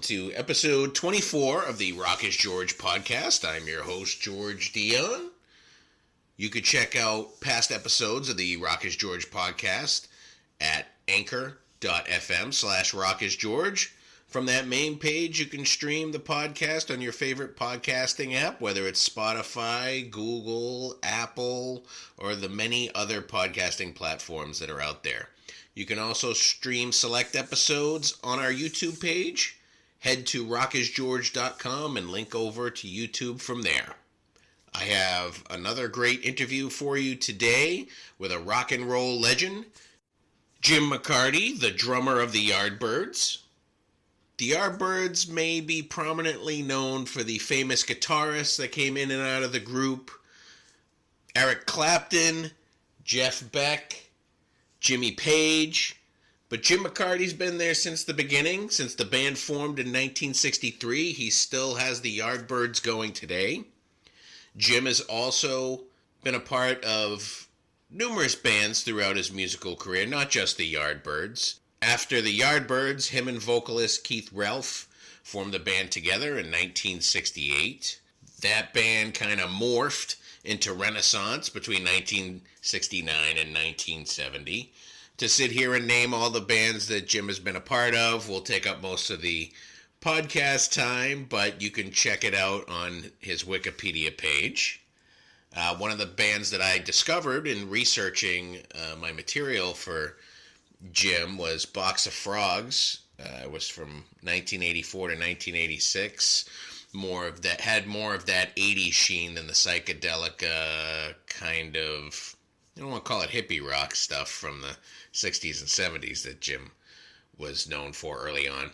to episode 24 of the Rock is George podcast. I'm your host, George Dionne. You could check out past episodes of the Rock is George podcast at anchor.fm/rockisgeorge. From that main page, you can stream the podcast on your favorite podcasting app, whether it's Spotify, Google, Apple, or the many other podcasting platforms that are out there. You can also stream select episodes on our YouTube page. Head to rockisgeorge.com and link over to YouTube from there. I have another great interview for you today with a rock and roll legend, Jim McCarty, the drummer of the Yardbirds. The Yardbirds may be prominently known for the famous guitarists that came in and out of the group: Eric Clapton, Jeff Beck, Jimmy Page, but Jim McCarty's been there since the beginning. Since the band formed in 1963, he still has the Yardbirds going today. Jim has also been a part of numerous bands throughout his musical career, not just the Yardbirds. After the Yardbirds, him and vocalist Keith Relf formed the band together in 1968. That band kind of morphed into Renaissance between 1969 and 1970. To sit here and name all the bands that Jim has been a part of will take up most of the podcast time, but you can check it out on his Wikipedia page. One of the bands that I discovered in researching my material for Jim was Box of Frogs. It was from 1984 to 1986. Had more of that 80s sheen than the psychedelic kind of, I don't want to call it hippie rock stuff from the 60s and 70s that Jim was known for early on.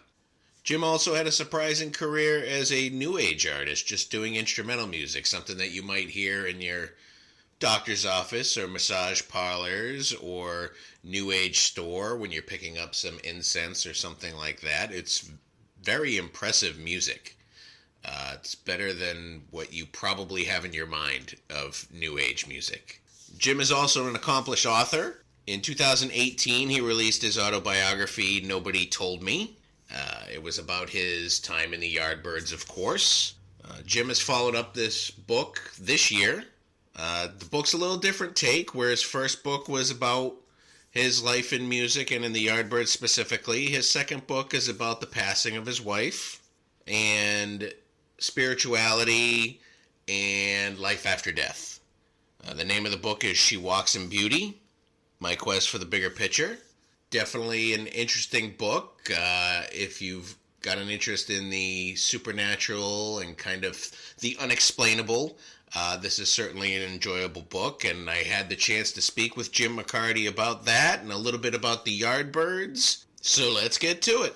Jim also had a surprising career as a new age artist, just doing instrumental music, something that you might hear in your doctor's office or massage parlors or new age store when you're picking up some incense or something like that. It's very impressive music. It's better than what you probably have in your mind of new age music. Jim is also an accomplished author. In 2018, he released his autobiography, Nobody Told Me. It was about his time in the Yardbirds, of course. Jim has followed up this book this year. The book's a little different take, where his first book was about his life in music and in the Yardbirds specifically. His second book is about the passing of his wife and spirituality and life after death. The name of the book is She Walks in Beauty, My Quest for the Bigger Picture. Definitely an interesting book. If you've got an interest in the supernatural and kind of the unexplainable, this is certainly an enjoyable book, and I had the chance to speak with Jim McCarty about that and a little bit about the Yardbirds. So let's get to it.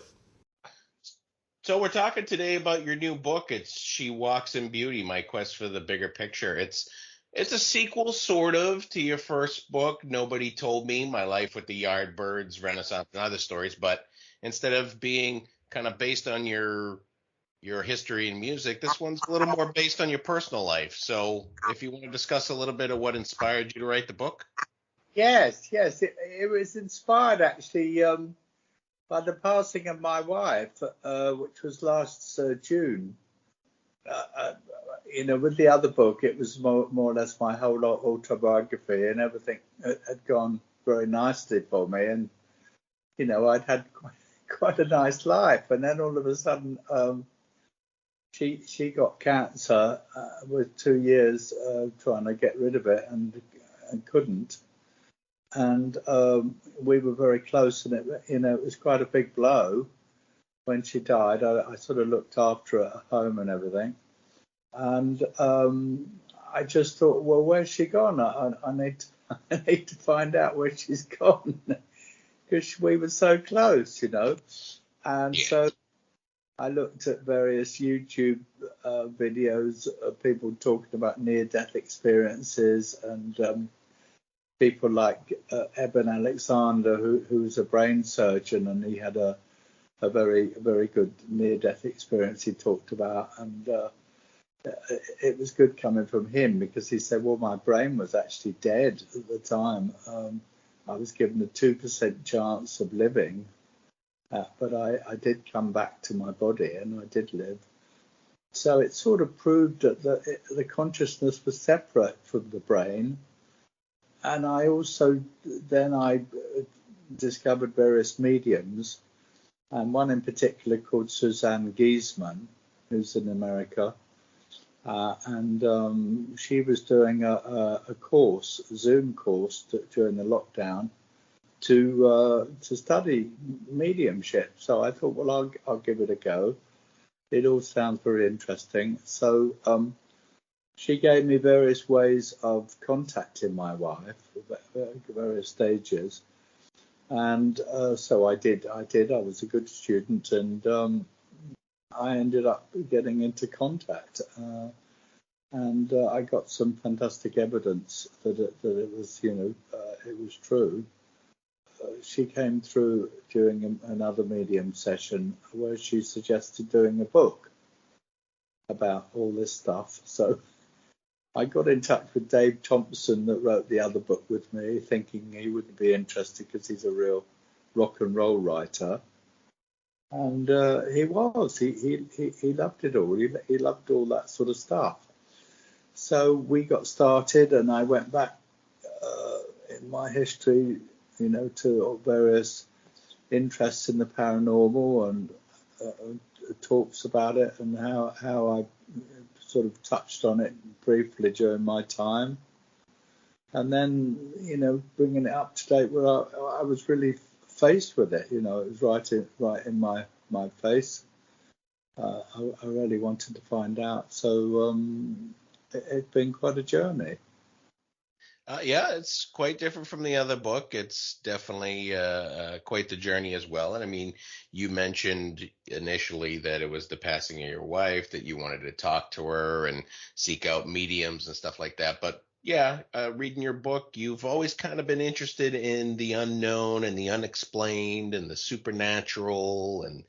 So we're talking today about your new book. It's She Walks in Beauty, My Quest for the Bigger Picture. It's a sequel, sort of, to your first book, Nobody Told Me, My Life with the Yardbirds, Renaissance, and Other Stories. But instead of being kind of based on your history in music, this one's a little more based on your personal life. So if you want to discuss a little bit of what inspired you to write the book. Yes. It was inspired, actually, by the passing of my wife, which was last June. With the other book, it was more or less my whole autobiography, and everything had gone very nicely for me. And, I'd had quite a nice life. And then all of a sudden, she got cancer with 2 years trying to get rid of it and couldn't. And we were very close, and it was quite a big blow when she died. I sort of looked after her at home and everything. And I just thought, well, where's she gone? I need to find out where she's gone, because we were so close, And so I looked at various YouTube videos of people talking about near-death experiences, and people like Eben Alexander, who was a brain surgeon, and he had a very, very good near-death experience he talked about. And it was good coming from him, because he said, well, my brain was actually dead at the time. I was given a 2% chance of living, But I did come back to my body and I did live. So it sort of proved that the consciousness was separate from the brain. And I also, then I discovered various mediums, and one in particular called Suzanne Giesman, who's in America. And she was doing a course, a Zoom course during the lockdown to study mediumship. So I thought, well, I'll give it a go. It all sounds very interesting. So she gave me various ways of contacting my wife, various stages. And so I did. I was a good student, and I ended up getting into contact. And I got some fantastic evidence that it was, it was true. She came through during another medium session where she suggested doing a book about all this stuff. So I got in touch with Dave Thompson that wrote the other book with me, thinking he wouldn't be interested because he's a real rock and roll writer. And he was. He loved it all. He loved all that sort of stuff. So we got started, and I went back in my history, to various interests in the paranormal and talks about it, and how I sort of touched on it briefly during my time. And then, bringing it up to date where I was really faced with it. It was right in my face. I really wanted to find out. So it's been quite a journey. Yeah, it's quite different from the other book. It's definitely quite the journey as well. And I mean, you mentioned initially that it was the passing of your wife, that you wanted to talk to her and seek out mediums and stuff like that. But yeah, reading your book, you've always kind of been interested in the unknown and the unexplained and the supernatural and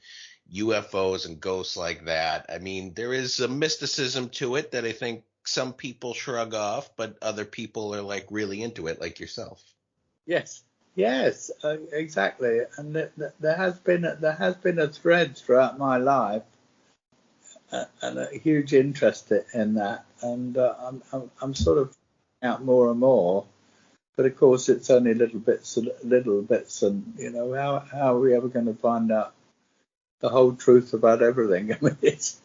UFOs and ghosts like that. I mean, there is a mysticism to it that I think some people shrug off, but other people are like really into it, like yourself. Yes, exactly. And there has been a thread throughout my life, and a huge interest in that. And I'm sort of out more and more. But of course, it's only little bits, and how are we ever going to find out the whole truth about everything? I mean, it's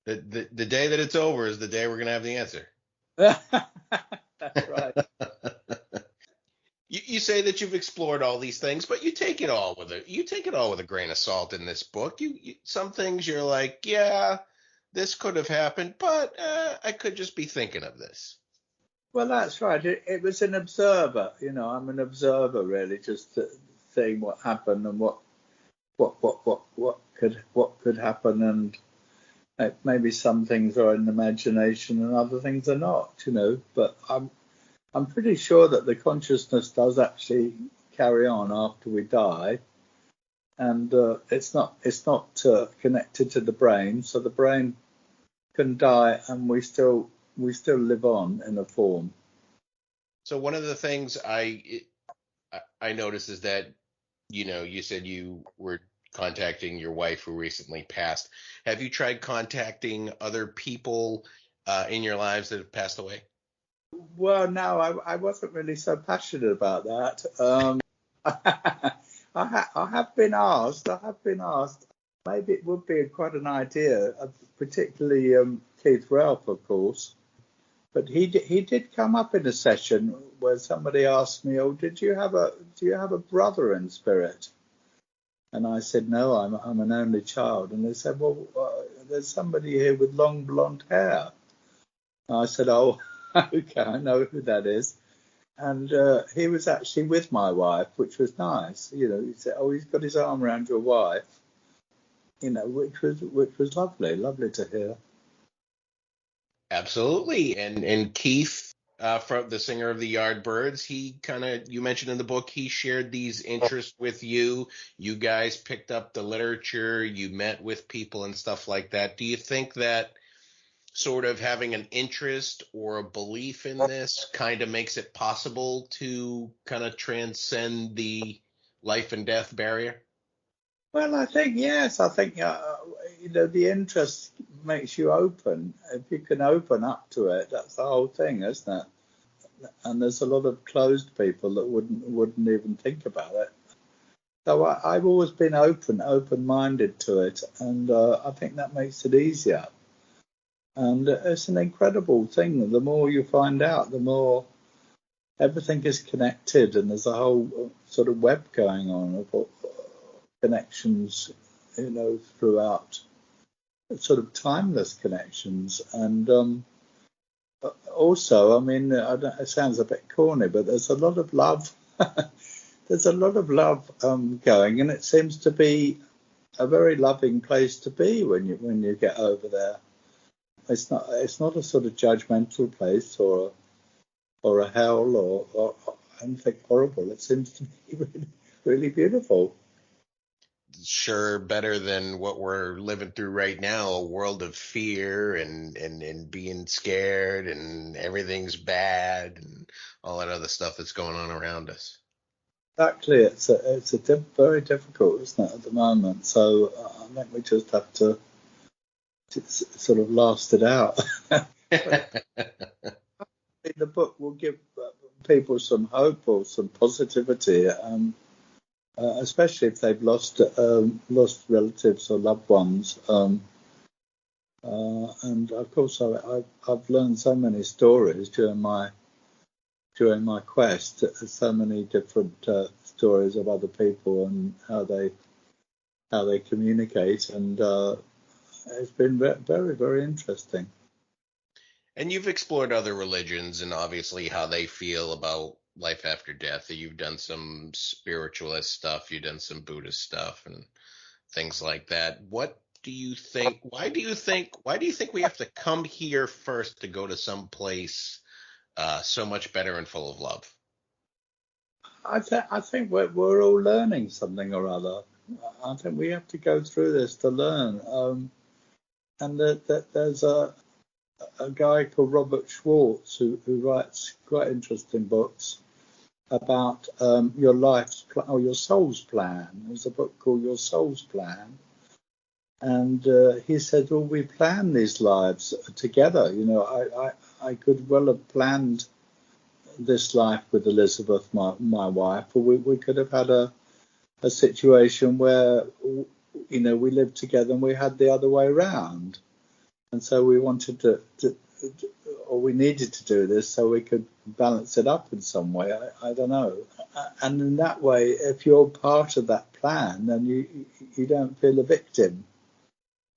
The day that it's over is the day we're gonna have the answer. That's right. You say that you've explored all these things, but you take it all with a grain of salt in this book. You some things you're like, yeah, this could have happened, but I could just be thinking of this. Well, that's right. It was an observer. I'm an observer, really, just seeing what happened and what could happen, and maybe some things are in imagination and other things are not. But I'm pretty sure that the consciousness does actually carry on after we die, and it's not connected to the brain, so the brain can die and we still live on in a form. So one of the things I noticed is that, you said you were contacting your wife who recently passed. Have you tried contacting other people in your lives that have passed away? Well, no, I wasn't really so passionate about that. I have been asked. Maybe it would be quite an idea, particularly Keith Ralph, of course. But he did come up in a session where somebody asked me, "Oh, do you have a brother in spirit?" And I said, "No, I'm an only child." And they said, "Well, there's somebody here with long blonde hair." And I said, "Oh, okay, I know who that is." And he was actually with my wife, which was nice. He said, "Oh, he's got his arm around your wife," which was lovely to hear. Absolutely. And Keith, from the singer of the Yardbirds, you mentioned in the book, he shared these interests with you. You guys picked up the literature, you met with people and stuff like that. Do you think that sort of having an interest or a belief in this kind of makes it possible to kind of transcend the life and death barrier? Well, I think yes. I think the interest makes you open. If you can open up to it, that's the whole thing, isn't it? And there's a lot of closed people that wouldn't even think about it. So I've always been open-minded to it, and I think that makes it easier. And it's an incredible thing. The more you find out, the more everything is connected, and there's a whole sort of web going on of connections, throughout, sort of timeless connections. And also, I mean, it sounds a bit corny, but there's a lot of love. There's a lot of love going, and it seems to be a very loving place to be when you get over there. It's not a sort of judgmental place or a hell or anything horrible. It seems to be really, really beautiful. Sure, better than what we're living through right now, a world of fear and being scared and everything's bad and all that other stuff that's going on around us. Exactly, very difficult, isn't it, at the moment? So I think we just have to sort of last it out. The book will give people some hope or some positivity, especially if they've lost relatives or loved ones. And of course, I've learned so many stories during my quest. So many different stories of other people and how they communicate, and it's been very, very interesting. And you've explored other religions and obviously how they feel about life after death. You've done some spiritualist stuff, you've done some Buddhist stuff and things like that. What do you think? Why do you think we have to come here first to go to some place so much better and full of love? I think we're all learning something or other. I think we have to go through this to learn. And there's a guy called Robert Schwartz who writes quite interesting books about your life's or your soul's plan. There's a book called Your Soul's Plan, and he said, "Well, we plan these lives together. I could well have planned this life with Elizabeth, my wife, or we could have had a situation where we lived together and we had the other way around, and so we wanted to or we needed to do this so we could balance it up in some way. I don't know. And in that way, if you're part of that plan, then you don't feel a victim.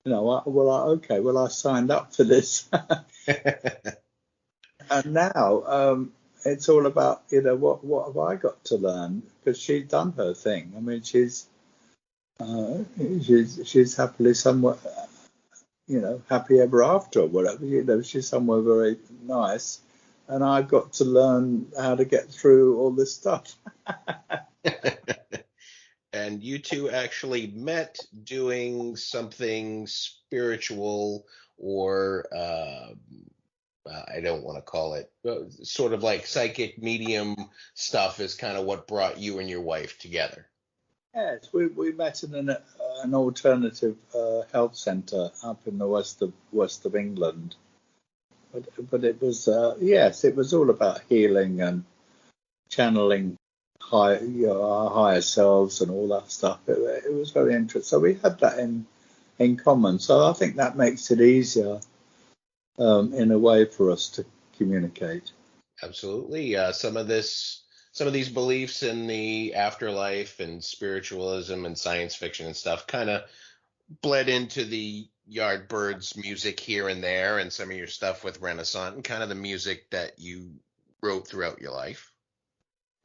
I signed up for this, and now it's all about what have I got to learn, because she's done her thing. I mean, she's happily somewhere, happy ever after or whatever. She's somewhere very nice, and I've got to learn how to get through all this stuff. And you two actually met doing something spiritual, or I don't want to call it, sort of like psychic medium stuff is kind of what brought you and your wife together. Yes, we met in an alternative health centre up in the west of England. But it was it was all about healing and channeling our higher selves and all that stuff. It was very interesting. So we had that in common. So I think that makes it easier in a way for us to communicate. Absolutely. Some of these beliefs in the afterlife and spiritualism and science fiction and stuff kind of bled into the Yardbirds music here and there, and some of your stuff with Renaissance and kind of the music that you wrote throughout your life.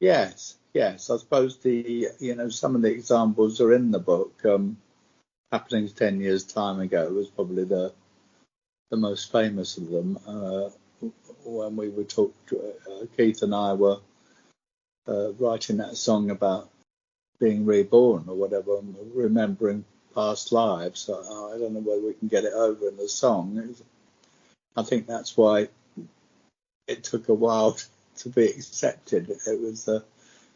Yes. I suppose some of the examples are in the book. Happenings 10 years time ago was probably the most famous of them. When we were Keith and I were writing that song about being reborn or whatever, and remembering past lives. I don't know whether we can get it over in the song. I think that's why it took a while to be accepted. It was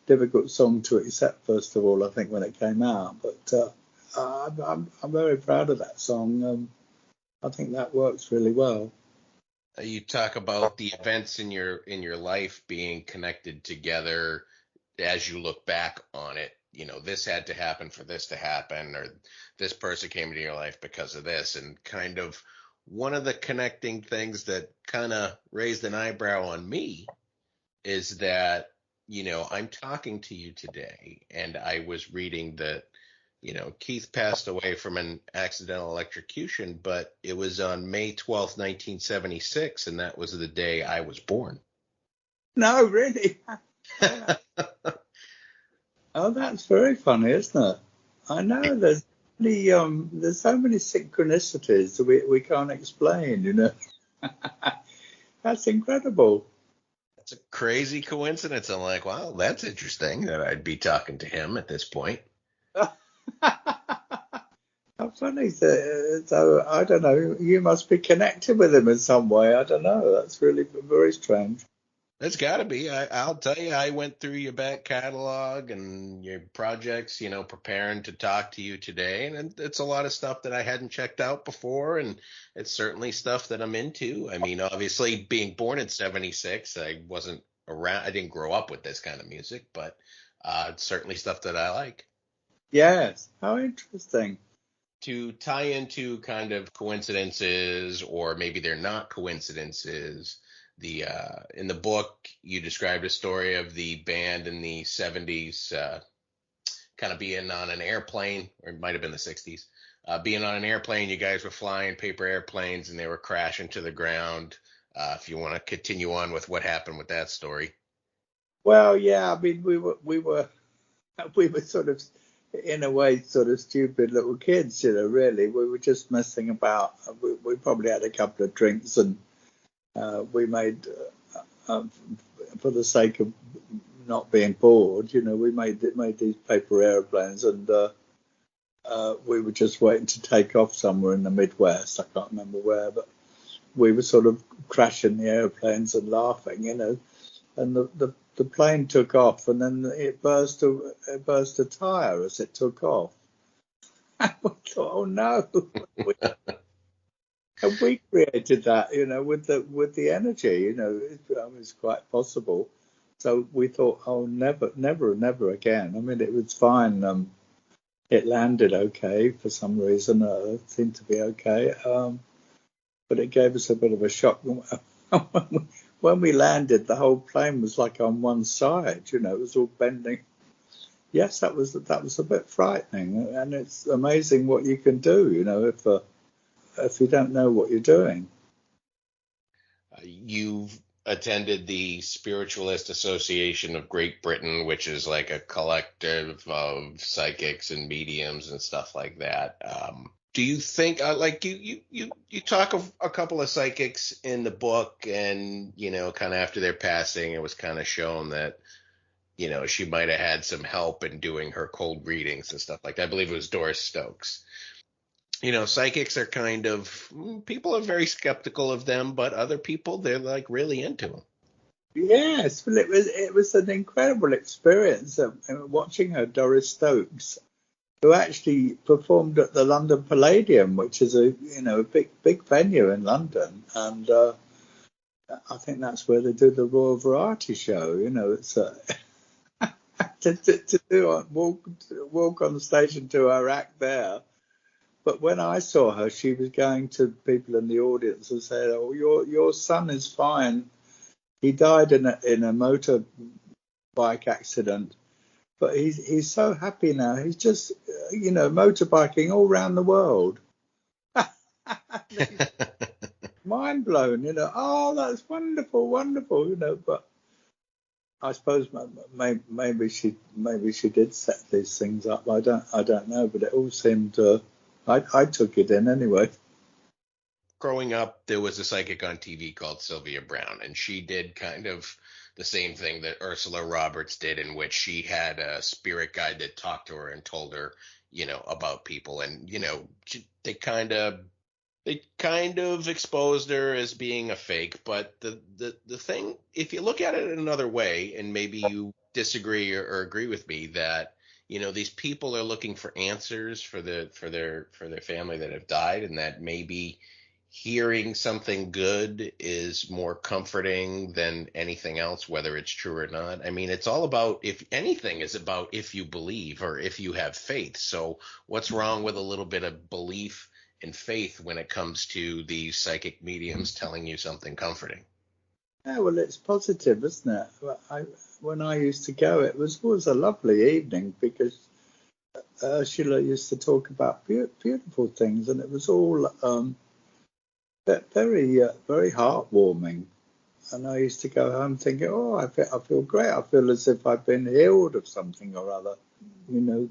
difficult song to accept, first of all, I think, when it came out. But I'm very proud of that song. I think that works really well. You talk about the events in your life being connected together as you look back on it. This had to happen for this to happen, or this person came into your life because of this, and kind of one of the connecting things that kind of raised an eyebrow on me is that, I'm talking to you today, and I was reading that, Keith passed away from an accidental electrocution, but it was on May 12th, 1976, and that was the day I was born. No, really? Oh, that's very funny, isn't it? I know there's so many synchronicities that we can't explain. That's incredible. It's a crazy coincidence. I'm like, wow, that's interesting that I'd be talking to him at this point. How funny. So I don't know. You must be connected with him in some way. I don't know. That's really very strange. It's got to be. I'll tell you, I went through your back catalog and your projects, preparing to talk to you today. And it's a lot of stuff that I hadn't checked out before. And it's certainly stuff that I'm into. I mean, obviously, being born in 76, I wasn't around. I didn't grow up with this kind of music, but it's certainly stuff that I like. Yes. How interesting. To tie into kind of coincidences, or maybe they're not coincidences. In the book, you described a story of the band in the 70s, kind of being on an airplane, or it might have been the 60s, being on an airplane. You guys were flying paper airplanes, and they were crashing to the ground. If you want to continue on with what happened with that story. Well, yeah. I mean, we were sort of, in a way, sort of stupid little kids. Really, we were just messing about. We probably had a couple of drinks, and we made, for the sake of not being bored, we made these paper airplanes, and we were just waiting to take off somewhere in the Midwest. I can't remember where, but we were sort of crashing the airplanes and laughing, and the plane took off, and then it burst a tire as it took off. And we thought, oh no. And we created that, with the energy, it was quite possible. So we thought, oh, never again. I mean, it was fine. It landed okay for some reason. It seemed to be okay. But it gave us a bit of a shock. When we landed, the whole plane was like on one side, it was all bending. Yes, that was a bit frightening. And it's amazing what you can do, if you don't know what you're doing. You've attended the Spiritualist Association of Great Britain, which is like a collective of psychics and mediums and stuff like that. Do you think, like you talk of a couple of psychics in the book, and kind of after their passing, it was kind of shown that she might have had some help in doing her cold readings and stuff like that. I believe it was Doris Stokes. Psychics are kind of, people are very skeptical of them, but other people, they're like really into them. Yes, well, it was an incredible experience watching her, Doris Stokes, who actually performed at the London Palladium, which is a big venue in London, and I think that's where they do the Royal Variety Show. It's to do walk on the stage and do her act there. But when I saw her, she was going to people in the audience and said, "Oh, your son is fine. He died in a motorbike accident, but he's so happy now. He's just motorbiking all around the world." Mind blown, Oh, that's wonderful, wonderful, But I suppose maybe she did set these things up. I don't know, but it all seemed. I took it in anyway. Growing up, there was a psychic on TV called Sylvia Brown, and she did kind of the same thing that Ursula Roberts did, in which she had a spirit guide that talked to her and told her, about people, and they kind of exposed her as being a fake. But the thing, if you look at it another way, and maybe you disagree or agree with me that these people are looking for answers for their family that have died, and that maybe hearing something good is more comforting than anything else, whether it's true or not. I mean, it's all about, if anything is about, if you believe or if you have faith. So what's wrong with a little bit of belief and faith when it comes to these psychic mediums telling you something comforting? Yeah, well, it's positive, isn't it? When I used to go, it was always a lovely evening because Ursula used to talk about beautiful things, and it was all very heartwarming. And I used to go home thinking, oh, I feel great. I feel as if I've been healed of something or other.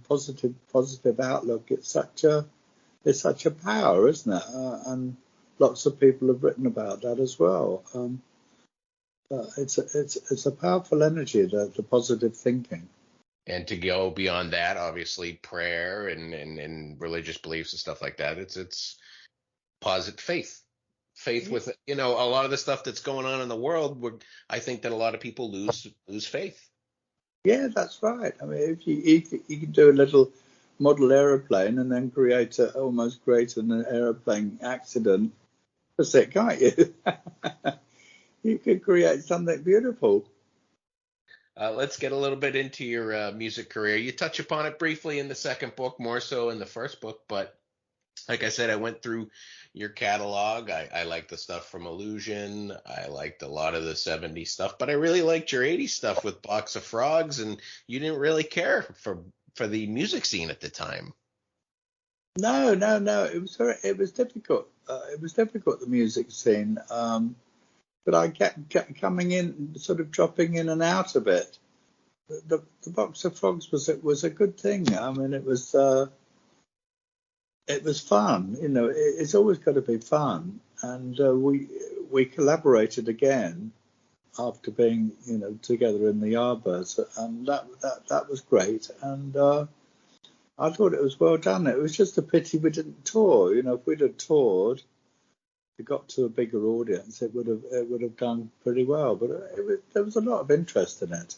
Positive outlook. It's such a power, isn't it? And lots of people have written about that as well. But it's a powerful energy, the positive thinking. And to go beyond that, obviously prayer and religious beliefs and stuff like that, it's positive faith with a lot of the stuff that's going on in the world, where I think that a lot of people lose faith. Yeah, that's right. I mean, if you can do a little model aeroplane and then almost create an aeroplane accident, that's it, can't you? You could create something beautiful. Let's get a little bit into your music career. You touch upon it briefly in the second book, more so in the first book, but like I said, I went through your catalog. I liked the stuff from Illusion. I liked a lot of the 70s stuff, but I really liked your 80s stuff with Box of Frogs, and you didn't really care for the music scene at the time. No. It was difficult. It was difficult, the music scene. But I kept coming in, sort of dropping in and out of it. The Box of Frogs was a good thing. I mean, it was fun. It's always got to be fun. And we collaborated again after being together in the Yardbirds, and that was great. And I thought it was well done. It was just a pity we didn't tour. If we'd have toured, it got to a bigger audience, it would have done pretty well. But there was a lot of interest in it.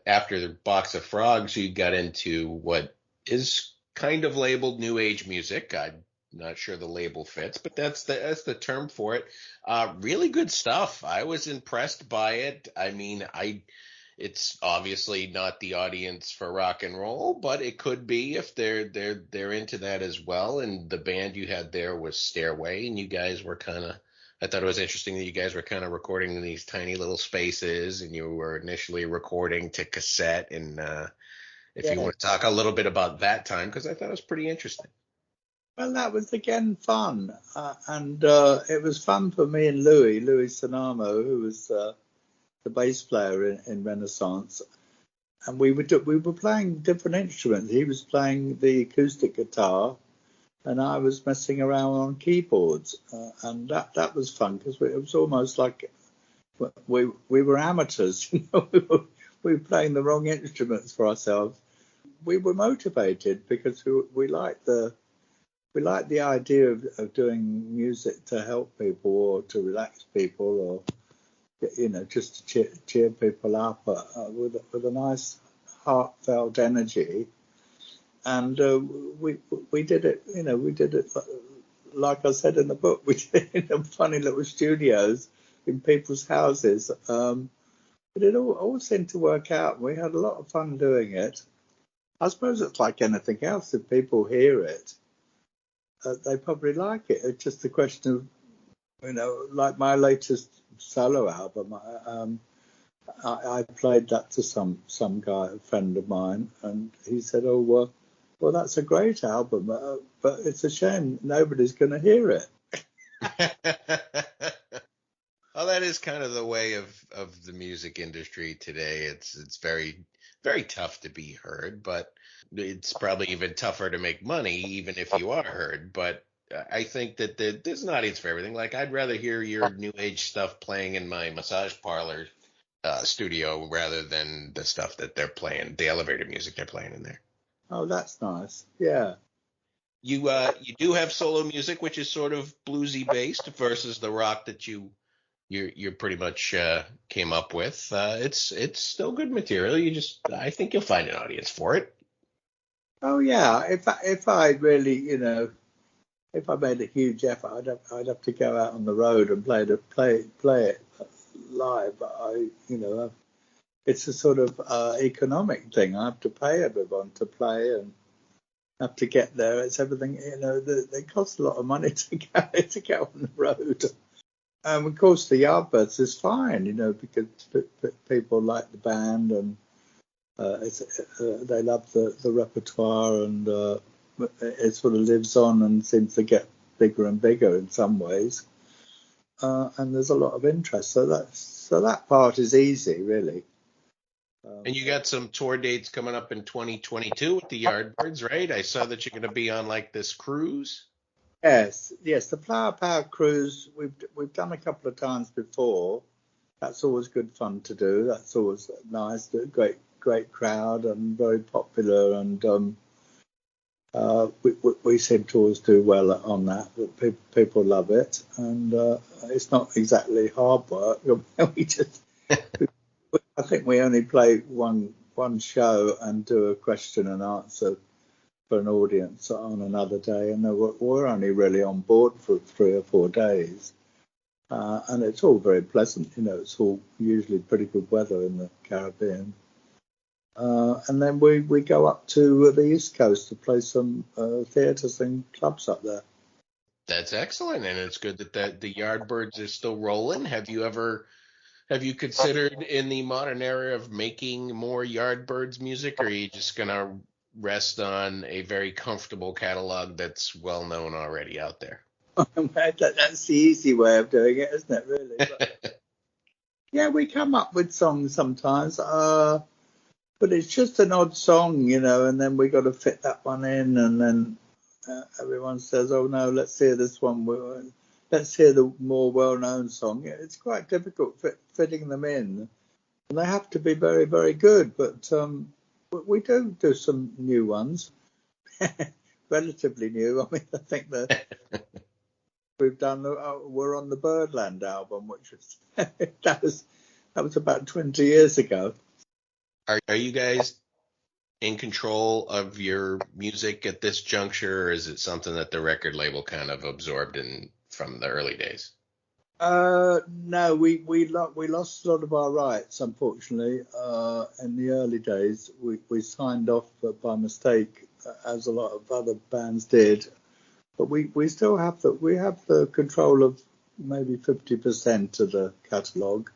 After the Box of Frogs, you got into what is kind of labeled new age music. I'm not sure the label fits, but that's the term for it. Really good stuff. I was impressed by it. I mean, it's obviously not the audience for rock and roll, but it could be if they're into that as well. And the band you had there was Stairway, and you guys were I thought it was interesting that you guys were kind of recording in these tiny little spaces, and you were initially recording to cassette. And if you Yeah. want to talk a little bit about that time, because I thought it was pretty interesting. Well, that was again fun, and it was fun for me and Louis Sonamo, who was the bass player in Renaissance, and we were playing different instruments. He was playing the acoustic guitar, and I was messing around on keyboards, and that was fun because it was almost like we were amateurs. We were playing the wrong instruments for ourselves. We were motivated because we liked the idea of doing music to help people or to relax people, or just to cheer people up with a nice heartfelt energy. And we did it. We did it like I said in the book. We did it in funny little studios in people's houses. But it all seemed to work out. We had a lot of fun doing it. I suppose it's like anything else. If people hear it, they probably like it. It's just a question of, like my latest solo album. I played that to some guy, a friend of mine, and he said, "Oh well, that's a great album, but it's a shame nobody's going to hear it." Well, that is kind of the way of the music industry today. It's very, very tough to be heard, but it's probably even tougher to make money, even if you are heard. But I think that there's an audience for everything. Like, I'd rather hear your new age stuff playing in my massage parlor studio rather than the stuff that they're playing, the elevator music they're playing in there. Oh, that's nice. Yeah. You do have solo music, which is sort of bluesy based versus the rock that you you pretty much came up with. It's still good material. I think you'll find an audience for it. Oh yeah, if I really, if I made a huge effort, I'd have to go out on the road and play it live. But it's a sort of economic thing. I have to pay everyone to play and have to get there. It's everything, they cost a lot of money to go on the road. Of course, the Yardbirds is fine, because people like the band and they love the repertoire, and it sort of lives on and seems to get bigger and bigger in some ways. And there's a lot of interest, so that part is easy, really. And you got some tour dates coming up in 2022 with the Yardbirds, right? I saw that you're going to be on like this cruise. Yes, the Flower Power cruise we've done a couple of times before. That's always good fun to do. That's always nice. Great crowd and very popular, and we seem to always do well on that. But people love it, and it's not exactly hard work. I think we only play one show and do a question and answer for an audience on another day, and we're only really on board for 3 or 4 days, and it's all very pleasant. It's all usually pretty good weather in the Caribbean, and then we go up to the East Coast to play some theatres and clubs up there. That's excellent, and it's good that the Yardbirds are still rolling. Have you considered in the modern era of making more Yardbirds music, or are you just gonna rest on a very comfortable catalog that's well known already out there? That's the easy way of doing it, isn't it? Really. But, yeah, we come up with songs sometimes, but it's just an odd song, and then we got to fit that one in, and then everyone says, "Oh no, let's hear this one. Let's hear the more well-known song." It's quite difficult fitting them in, and they have to be very, very good. But we do some new ones, relatively new. I mean, I think that we've done. We're on the Birdland album, which was that was about 20 years ago. Are you guys in control of your music at this juncture, or is it something that the record label kind of absorbed from the early days? No, we lost a lot of our rights, unfortunately. In the early days, we signed off by mistake, as a lot of other bands did. But we still have the control of maybe 50% of the catalogue.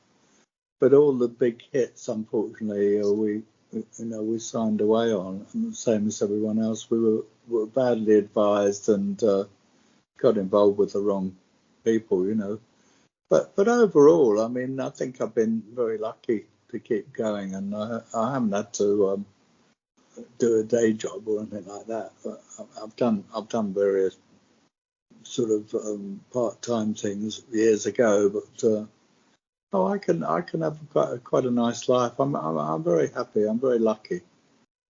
But all the big hits, unfortunately, we signed away on. And the same as everyone else, we were badly advised and got involved with the wrong people. But overall, I mean, I think I've been very lucky to keep going, and I haven't had to do a day job or anything like that. But I've done various sort of part-time things years ago, but I can have quite a nice life. I'm very happy. I'm very lucky.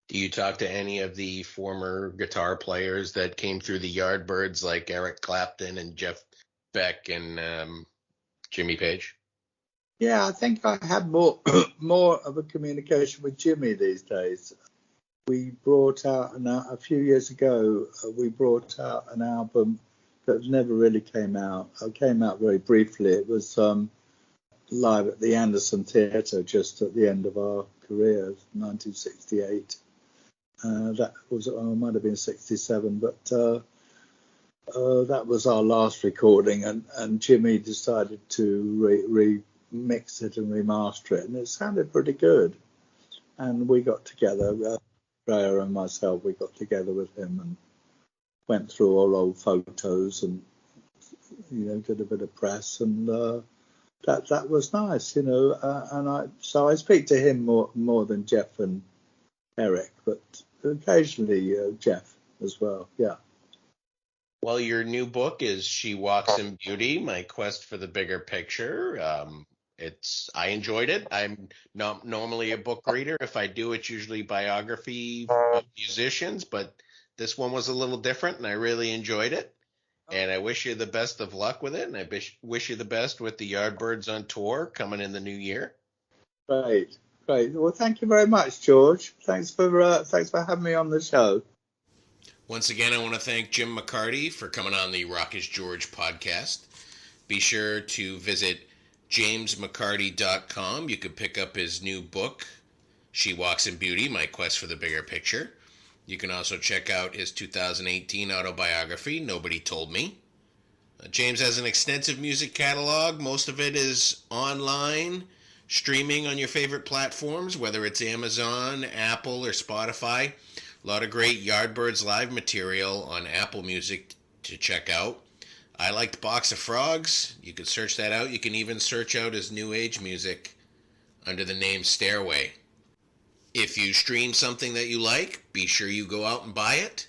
Do you talk to any of the former guitar players that came through the Yardbirds, like Eric Clapton and Jeff Beck and Jimmy Page? Yeah, I think I have more more of a communication with Jimmy these days. We brought out a few years ago. We brought out an album that never really came out. It came out very briefly. It was live at the Anderson Theatre just at the end of our career, 1968. That was, might have been 67, but that was our last recording, and Jimmy decided to remix it and remaster it, and it sounded pretty good. And we got together, Freya and myself, we got together with him and went through all old photos and did a bit of press, and that was nice, and I speak to him more than Jeff and Eric, but occasionally Jeff as well. Yeah. Well, your new book is She Walks in Beauty, My Quest for the Bigger Picture. I enjoyed it. I'm not normally a book reader. If I do, it's usually biography of musicians, but this one was a little different, and I really enjoyed it. And I wish you the best of luck with it, and I wish you the best with the Yardbirds on tour coming in the new year. Great, great. Well, thank you very much, George. Thanks for having me on the show. Once again, I want to thank Jim McCarty for coming on the Rock is George podcast. Be sure to visit jamesmccarty.com. You can pick up his new book, She Walks in Beauty, My Quest for the Bigger Picture. You can also check out his 2018 autobiography, Nobody Told Me. James has an extensive music catalog. Most of it is online, streaming on your favorite platforms, whether it's Amazon, Apple, or Spotify. A lot of great Yardbirds live material on Apple Music to check out. I liked Box of Frogs. You can search that out. You can even search out his new age music under the name Stairway. If you stream something that you like, be sure you go out and buy it.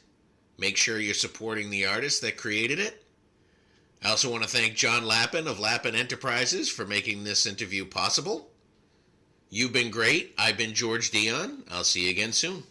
Make sure you're supporting the artist that created it. I also want to thank John Lappin of Lappin Enterprises for making this interview possible. You've been great. I've been George Dionne. I'll see you again soon.